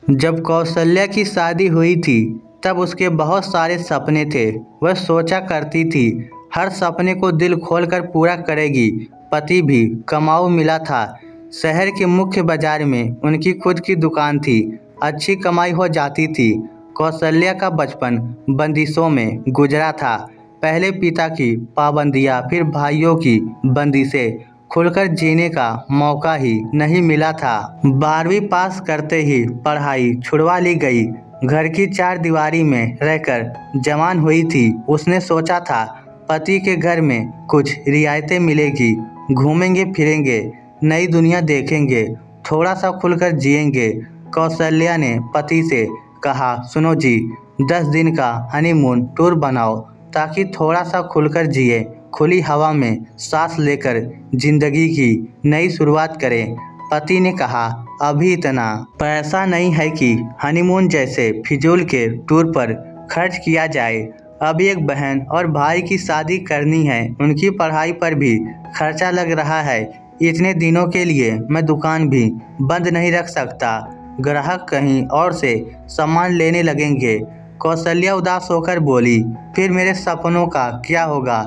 जब कौशल्या की शादी हुई थी तब उसके बहुत सारे सपने थे। वह सोचा करती थी हर सपने को दिल खोलकर पूरा करेगी। पति भी कमाऊ मिला था। शहर के मुख्य बाजार में उनकी खुद की दुकान थी। अच्छी कमाई हो जाती थी। कौशल्या का बचपन बंदिशों में गुजरा था। पहले पिता की पाबंदियां, फिर भाइयों की बंदिशें। खुलकर जीने का मौका ही नहीं मिला था। 12वीं पास करते ही पढ़ाई छुड़वा ली गई। घर की चार दीवारी में रहकर जवान हुई थी। उसने सोचा था पति के घर में कुछ रियायतें मिलेगी, घूमेंगे फिरेंगे, नई दुनिया देखेंगे, थोड़ा सा खुलकर जिएंगे। कौशल्या ने पति से कहा, सुनो जी, 10 दिन का हनीमून टूर बनाओ ताकि थोड़ा सा खुलकर जिए, खुली हवा में सांस लेकर जिंदगी की नई शुरुआत करें। पति ने कहा, अभी इतना पैसा नहीं है कि हनीमून जैसे फिजूल के टूर पर खर्च किया जाए। अभी एक बहन और भाई की शादी करनी है, उनकी पढ़ाई पर भी खर्चा लग रहा है। इतने दिनों के लिए मैं दुकान भी बंद नहीं रख सकता, ग्राहक कहीं और से सामान लेने लगेंगे। कौशल्या उदास होकर बोली, फिर मेरे सपनों का क्या होगा?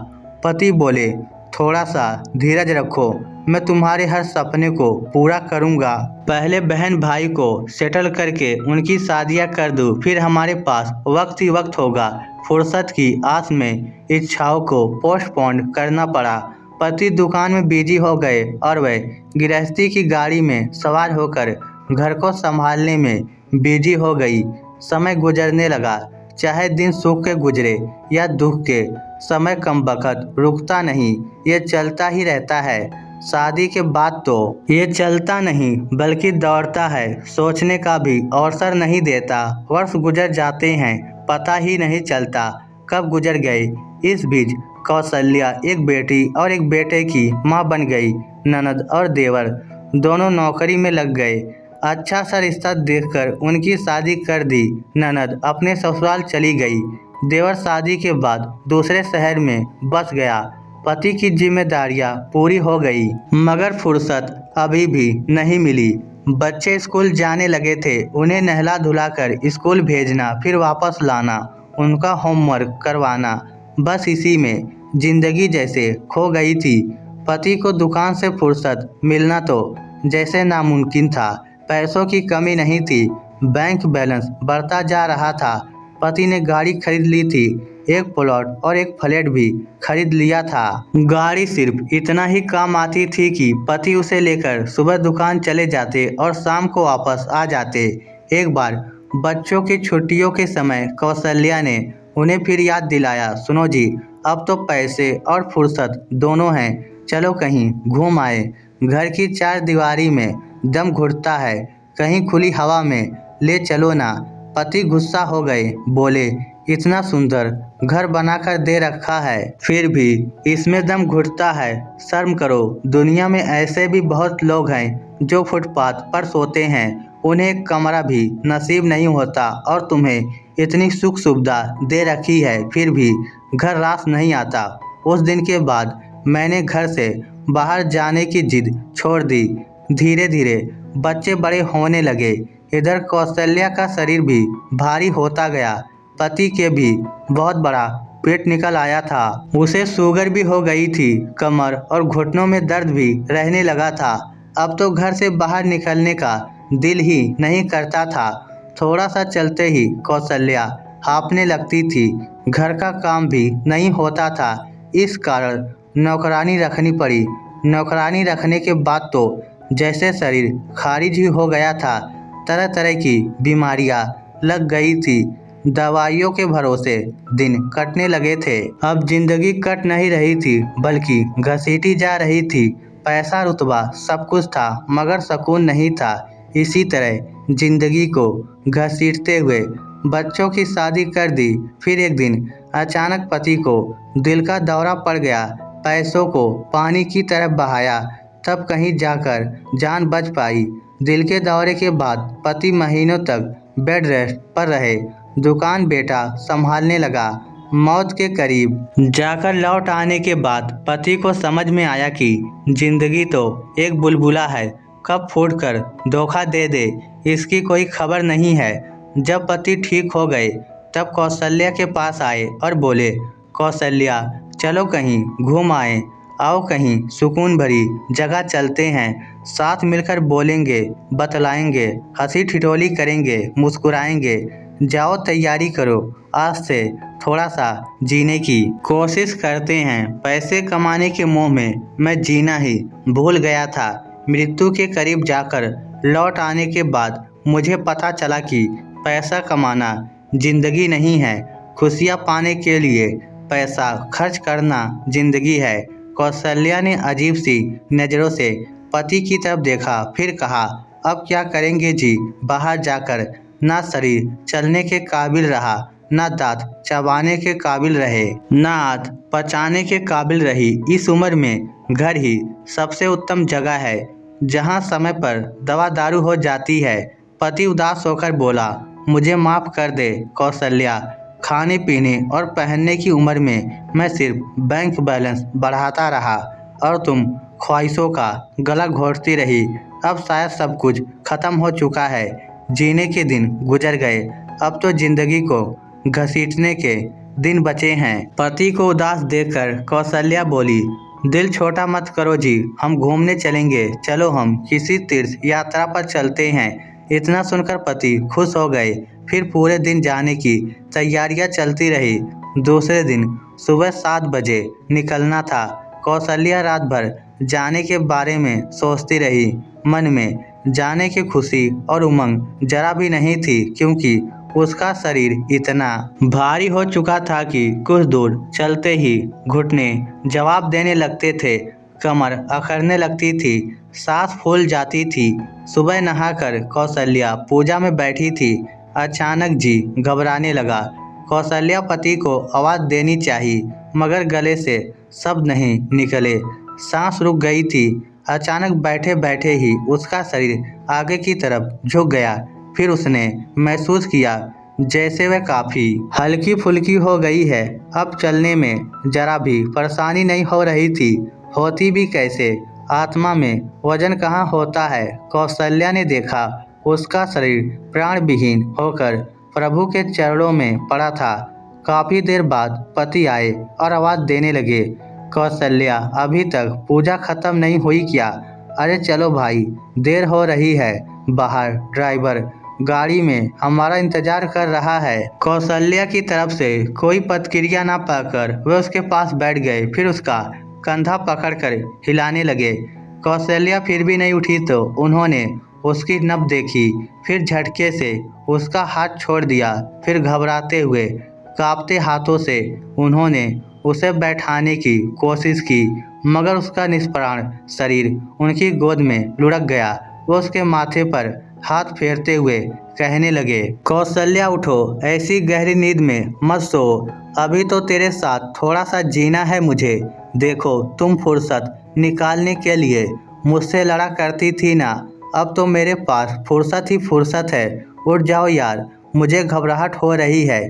पति बोले, थोड़ा सा धीरज रखो, मैं तुम्हारे हर सपने को पूरा करूंगा। पहले बहन भाई को सेटल करके उनकी शादियां कर दूं, फिर हमारे पास वक्त ही वक्त होगा। फुर्सत की आस में इच्छाओं को पोस्टपोन करना पड़ा। पति दुकान में बिजी हो गए और वह गृहस्थी की गाड़ी में सवार होकर घर को संभालने में बिजी हो गई। समय गुजरने लगा। चाहे दिन सुख के गुजरे या दुख के, समय कमबख्त रुकता नहीं, ये चलता ही रहता है। शादी के बाद तो ये चलता नहीं बल्कि दौड़ता है, सोचने का भी अवसर नहीं देता। वर्ष गुजर जाते हैं, पता ही नहीं चलता कब गुजर गए। इस बीच कौशल्या एक बेटी और एक बेटे की माँ बन गई। ननद और देवर दोनों नौकरी में लग गए। अच्छा सा रिश्ता देखकर उनकी शादी कर दी। ननद अपने ससुराल चली गई। देवर शादी के बाद दूसरे शहर में बस गया। पति की जिम्मेदारियां पूरी हो गई, मगर फुर्सत अभी भी नहीं मिली। बच्चे स्कूल जाने लगे थे, उन्हें नहला धुलाकर स्कूल भेजना, फिर वापस लाना, उनका होमवर्क करवाना, बस इसी में जिंदगी जैसे खो गई थी। पति को दुकान से फुर्सत मिलना तो जैसे नामुमकिन था। पैसों की कमी नहीं थी, बैंक बैलेंस बढ़ता जा रहा था। पति ने गाड़ी खरीद ली थी, एक प्लॉट और एक फ्लैट भी खरीद लिया था। गाड़ी सिर्फ इतना ही काम आती थी कि पति उसे लेकर सुबह दुकान चले जाते और शाम को वापस आ जाते। एक बार बच्चों की छुट्टियों के समय कौशल्या ने उन्हें फिर याद दिलाया, सुनो जी, अब तो पैसे और फुर्सत दोनों हैं, चलो कहीं घूम आए। घर की चार दीवारी में दम घुटता है, कहीं खुली हवा में ले चलो ना। पति गुस्सा हो गए, बोले, इतना सुंदर घर बनाकर दे रखा है, फिर भी इसमें दम घुटता है, शर्म करो। दुनिया में ऐसे भी बहुत लोग हैं जो फुटपाथ पर सोते हैं, उन्हें एक कमरा भी नसीब नहीं होता, और तुम्हें इतनी सुख सुविधा दे रखी है, फिर भी घर रास नहीं आता। उस दिन के बाद मैंने घर से बाहर जाने की जिद छोड़ दी। धीरे धीरे बच्चे बड़े होने लगे। इधर कौशल्या का शरीर भी भारी होता गया। पति के भी बहुत बड़ा पेट निकल आया था। उसे शुगर भी हो गई थी। कमर और घुटनों में दर्द भी रहने लगा था। अब तो घर से बाहर निकलने का दिल ही नहीं करता था। थोड़ा सा चलते ही कौशल्या हांफने लगती थी। घर का काम भी नहीं होता था, इस कारण नौकरानी रखनी पड़ी। नौकरानी रखने के बाद तो जैसे शरीर खारिज ही हो गया था। तरह तरह की बीमारियां लग गई थी। दवाइयों के भरोसे दिन कटने लगे थे। अब जिंदगी कट नहीं रही थी बल्कि घसीटी जा रही थी। पैसा रुतबा सब कुछ था, मगर सुकून नहीं था। इसी तरह जिंदगी को घसीटते हुए बच्चों की शादी कर दी। फिर एक दिन अचानक पति को दिल का दौरा पड़ गया। पैसों को पानी की तरह बहाया, तब कहीं जाकर जान बच पाई। दिल के दौरे के बाद पति महीनों तक बेड रेस्ट पर रहे। दुकान बेटा संभालने लगा। मौत के करीब जाकर लौट आने के बाद पति को समझ में आया कि जिंदगी तो एक बुलबुला है, कब फूटकर धोखा दे दे, इसकी कोई खबर नहीं है। जब पति ठीक हो गए तब कौशल्या के पास आए और बोले, कौशल्या चलो कहीं घूम आए, आओ कहीं सुकून भरी जगह चलते हैं, साथ मिलकर बोलेंगे, बतलाएंगे, हंसी ठिठोली करेंगे, मुस्कुराएंगे। जाओ तैयारी करो, आज से थोड़ा सा जीने की कोशिश करते हैं। पैसे कमाने के मोह में मैं जीना ही भूल गया था। मृत्यु के करीब जाकर लौट आने के बाद मुझे पता चला कि पैसा कमाना जिंदगी नहीं है, खुशियाँ पाने के लिए पैसा खर्च करना जिंदगी है। कौशल्या ने अजीब सी नज़रों से पति की तरफ देखा, फिर कहा, अब क्या करेंगे जी? बाहर जाकर ना शरीर चलने के काबिल रहा, ना दांत चबाने के काबिल रहे, ना आंत पचाने के काबिल रही। इस उम्र में घर ही सबसे उत्तम जगह है जहां समय पर दवा दारू हो जाती है। पति उदास होकर बोला, मुझे माफ़ कर दे कौशल्या, खाने पीने और पहनने की उम्र में मैं सिर्फ बैंक बैलेंस बढ़ाता रहा और तुम ख्वाहिशों का गला घोंटती रही। अब शायद सब कुछ खत्म हो चुका है, जीने के दिन गुजर गए, अब तो जिंदगी को घसीटने के दिन बचे हैं। पति को उदास देखकर कौशल्या बोली, दिल छोटा मत करो जी, हम घूमने चलेंगे, चलो हम किसी तीर्थ यात्रा पर चलते हैं। इतना सुनकर पति खुश हो गए। फिर पूरे दिन जाने की तैयारियां चलती रही। दूसरे दिन सुबह 7 बजे निकलना था। कौशल्या रात भर जाने के बारे में सोचती रही। मन में जाने की खुशी और उमंग जरा भी नहीं थी, क्योंकि उसका शरीर इतना भारी हो चुका था कि कुछ दूर चलते ही घुटने जवाब देने लगते थे, कमर अकड़ने लगती थी, सांस फूल जाती थी। सुबह नहाकर कौशल्या पूजा में बैठी थी। अचानक जी घबराने लगा। कौशल्या पति को आवाज़ देनी चाहिए, मगर गले से शब्द नहीं निकले। सांस रुक गई थी। अचानक बैठे बैठे ही उसका शरीर आगे की तरफ झुक गया। फिर उसने महसूस किया जैसे वह काफ़ी हल्की फुल्की हो गई है। अब चलने में जरा भी परेशानी नहीं हो रही थी। होती भी कैसे, आत्मा में वजन कहाँ होता है। कौशल्या ने देखा उसका शरीर प्राण विहीन होकर प्रभु के चरणों में पड़ा था। काफ़ी देर बाद पति आए और आवाज़ देने लगे, कौशल्या अभी तक पूजा खत्म नहीं हुई क्या? अरे चलो भाई, देर हो रही है, बाहर ड्राइवर गाड़ी में हमारा इंतजार कर रहा है। कौशल्या की तरफ से कोई प्रतिक्रिया ना पाकर वे उसके पास बैठ गए। फिर उसका कंधा पकड़कर हिलाने लगे। कौशल्या फिर भी नहीं उठी तो उन्होंने उसकी नब्ज देखी, फिर झटके से उसका हाथ छोड़ दिया। फिर घबराते हुए कांपते हाथों से उन्होंने उसे बैठाने की कोशिश की, मगर उसका निष्प्राण शरीर उनकी गोद में लुढ़क गया। वो उसके माथे पर हाथ फेरते हुए कहने लगे, कौशल्या उठो, ऐसी गहरी नींद में मत सो, अभी तो तेरे साथ थोड़ा सा जीना है मुझे। देखो, तुम फुर्सत निकालने के लिए मुझसे लड़ा करती थी ना, अब तो मेरे पास फुर्सत ही फुर्सत है। उठ जाओ यार, मुझे घबराहट हो रही है।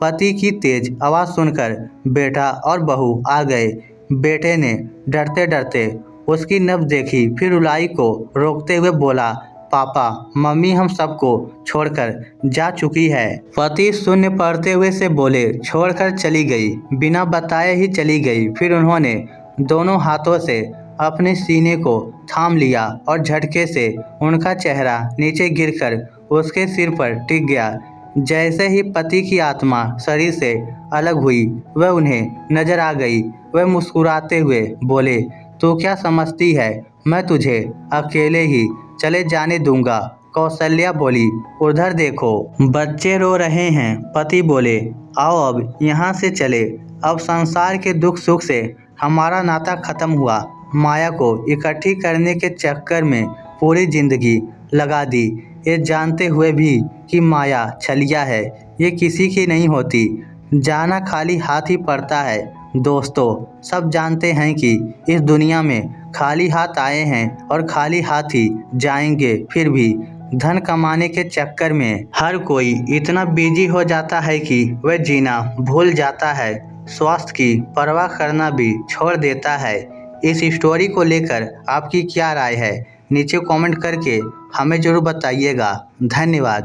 पति की तेज आवाज़ सुनकर बेटा और बहू आ गए। बेटे ने डरते डरते उसकी नब्ज देखी, फिर रुलाई को रोकते हुए बोला, पापा मम्मी हम सबको छोड़कर जा चुकी है। पति शून्य पड़ते हुए से बोले, छोड़कर चली गई? बिना बताए ही चली गई। फिर उन्होंने दोनों हाथों से अपने सीने को थाम लिया और झटके से उनका चेहरा नीचे गिरकर उसके सिर पर टिक गया। जैसे ही पति की आत्मा शरीर से अलग हुई, वह उन्हें नजर आ गई। वह मुस्कुराते हुए बोले, तू क्या समझती है, मैं तुझे अकेले ही चले जाने दूंगा? कौशल्या बोली, उधर देखो, बच्चे रो रहे हैं। पति बोले, आओ अब यहाँ से चले, अब संसार के दुख सुख से हमारा नाता खत्म हुआ। माया को इकट्ठी करने के चक्कर में पूरी जिंदगी लगा दी, ये जानते हुए भी कि माया छलिया है, ये किसी की नहीं होती। जाना खाली हाथ ही पड़ता है। दोस्तों, सब जानते हैं कि इस दुनिया में खाली हाथ आए हैं और खाली हाथ ही जाएंगे। फिर भी धन कमाने के चक्कर में हर कोई इतना बिजी हो जाता है कि वह जीना भूल जाता है, स्वास्थ्य की परवाह करना भी छोड़ देता है। इस स्टोरी को लेकर आपकी क्या राय है, नीचे कमेंट करके हमें ज़रूर बताइएगा। धन्यवाद।